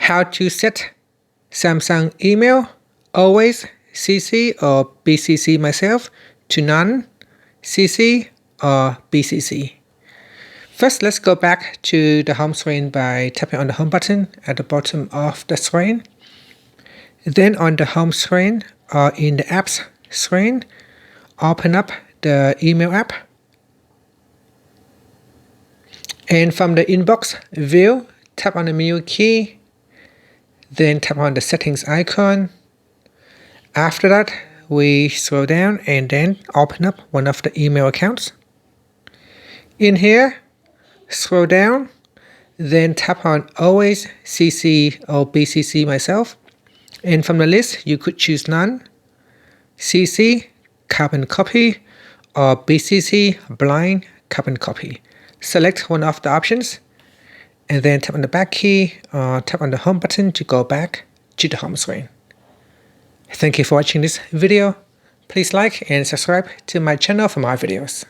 how to set Samsung email, always CC or BCC myself, to none, CC or BCC. First, let's go back to the home screen by tapping on the home button at the bottom of the screen. Then on the home screen or in the apps screen, open up the email app. And from the inbox view, tap on the menu key, then tap on the settings icon. After that, we scroll down and then open up one of the email accounts. In here, scroll down, then tap on always CC or BCC myself. And from the list, you could choose none, CC, carbon copy, or BCC, blind carbon copy. Select one of the options, and then tap on the back key or tap on the home button to go back to the home screen. Thank you for watching this video. Please like and subscribe to my channel for more videos.